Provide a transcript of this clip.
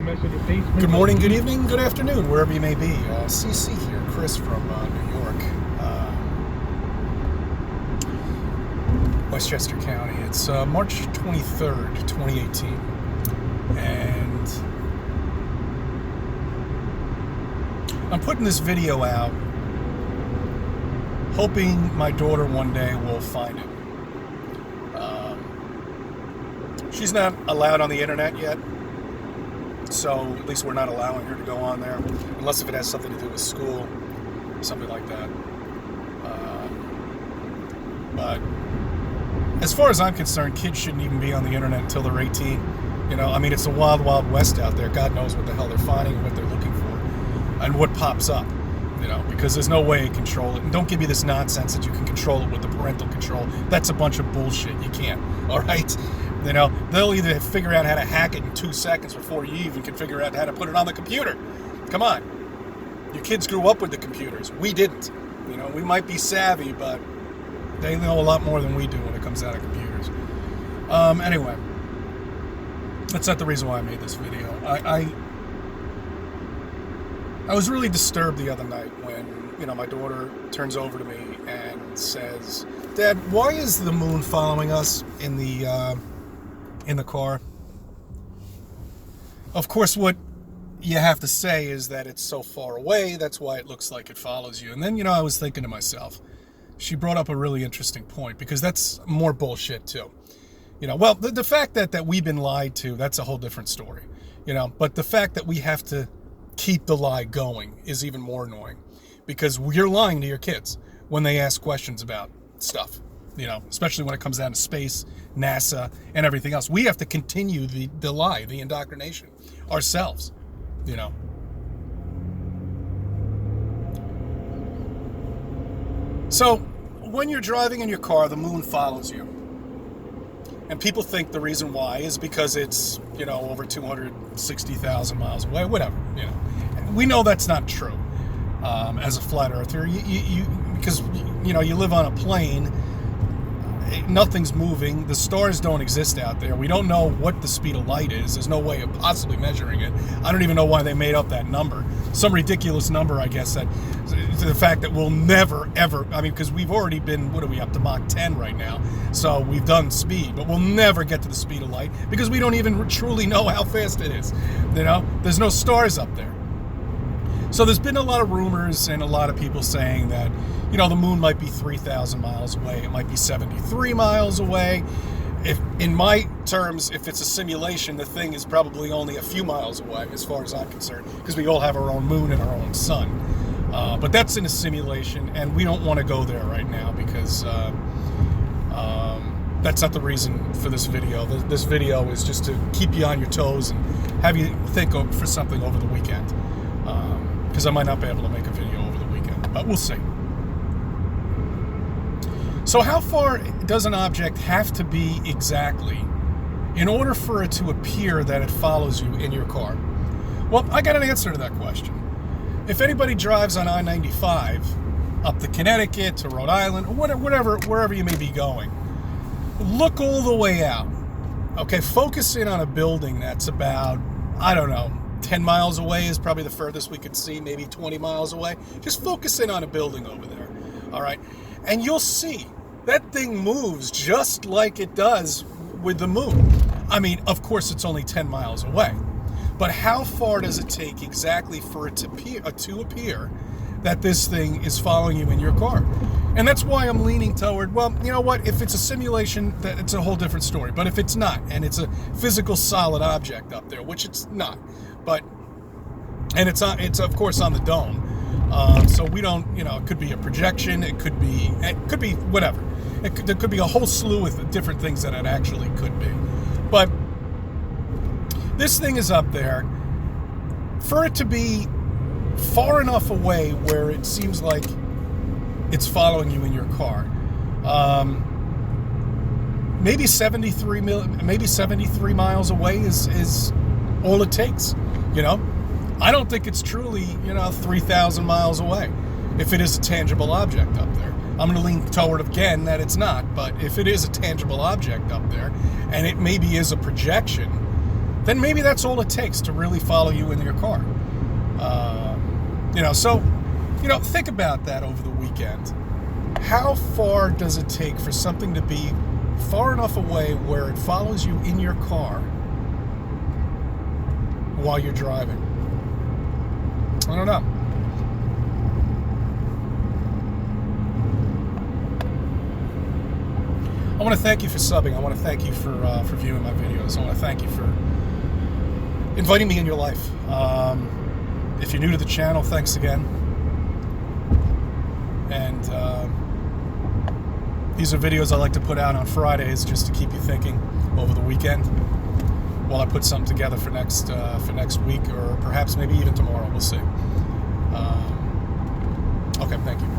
Good morning, good evening, good afternoon, wherever you may be. CC here, Chris from New York, Westchester County. It's March 23rd, 2018, and I'm putting this video out hoping my daughter one day will find it. She's not allowed on the internet yet, so at least we're not allowing her to go on there, unless if it has something to do with school, something like that. But as far as I'm concerned, kids shouldn't even be on the internet until they're 18. You know, I mean, it's a wild, wild west out there. God knows what the hell they're finding and what they're looking for and what pops up, you know, because there's no way to control it. And don't give me this nonsense that you can control it with the parental control. That's a bunch of bullshit. You can't, all right? You know, they'll either figure out how to hack it in 2 seconds before you even can figure out how to put it on the computer. Come on. Your kids grew up with the computers. We didn't. You know, we might be savvy, but they know a lot more than we do when it comes down to computers. Anyway, that's not the reason why I made this video. I was really disturbed the other night when, you know, my daughter turns over to me and says, "Dad, why is the moon following us in the car?" Of course, what you have to say is that it's so far away, that's why it looks like it follows you. And then, you know, I was thinking to myself, she brought up a really interesting point, because that's more bullshit too. You know, well, the fact that we've been lied to, that's a whole different story. You know, but the fact that we have to keep the lie going is even more annoying, because you're lying to your kids when they ask questions about stuff. You know, especially when it comes down to space, NASA, and everything else. We have to continue the lie, the indoctrination ourselves, you know. So, when you're driving in your car, the moon follows you. And people think the reason why is because it's, you know, over 260,000 miles away, whatever, you know. We know that's not true as a flat earther. Because, you know, you live on a plane. Nothing's moving. The stars don't exist out there. We don't know what the speed of light is. There's no way of possibly measuring it. I don't even know why they made up that number. Some ridiculous number, I guess, that to the fact that we'll never, ever, I mean, because we've already been, what are we, up to Mach 10 right now? So we've done speed, but we'll never get to the speed of light because we don't even truly know how fast it is. You know, there's no stars up there. So there's been a lot of rumors and a lot of people saying that, you know, the moon might be 3,000 miles away. It might be 73 miles away. If, in my terms, if it's a simulation, the thing is probably only a few miles away as far as I'm concerned, because we all have our own moon and our own sun. But that's in a simulation, and we don't want to go there right now because that's not the reason for this video. This video is just to keep you on your toes and have you think for something over the weekend. Because I might not be able to make a video over the weekend, but we'll see. So how far does an object have to be exactly in order for it to appear that it follows you in your car? Well, I got an answer to that question. If anybody drives on I-95 up to Connecticut, to Rhode Island, or wherever you may be going, look all the way out. Okay, focus in on a building that's about, I don't know, 10 miles away is probably the furthest we could see, maybe 20 miles away. Just focus in on a building over there, all right? And you'll see that thing moves just like it does with the moon. I mean, of course, it's only 10 miles away. But how far does it take exactly for it to appear that this thing is following you in your car? And that's why I'm leaning toward, well, you know what, if it's a simulation, it's a whole different story. But if it's not, and it's a physical solid object up there, which it's not, but, and it's of course on the dome. So we don't, you know, it could be a projection, it could be whatever. There could be a whole slew of different things that it actually could be. But this thing is up there. For it to be far enough away where it seems like it's following you in your car, maybe 73 miles away is all it takes, you know? I don't think it's truly, you know, 3,000 miles away if it is a tangible object up there. I'm going to lean toward again that it's not, but if it is a tangible object up there and it maybe is a projection, then maybe that's all it takes to really follow you in your car. So think about that over the weekend. How far does it take for something to be far enough away where it follows you in your car while you're driving? I don't know. I want to thank you for subbing. I want to thank you for viewing my videos. I want to thank you for inviting me in your life. If you're new to the channel, thanks again. And these are videos I like to put out on Fridays just to keep you thinking over the weekend while I put something together for next week, or perhaps maybe even tomorrow. We'll see. Okay, thank you.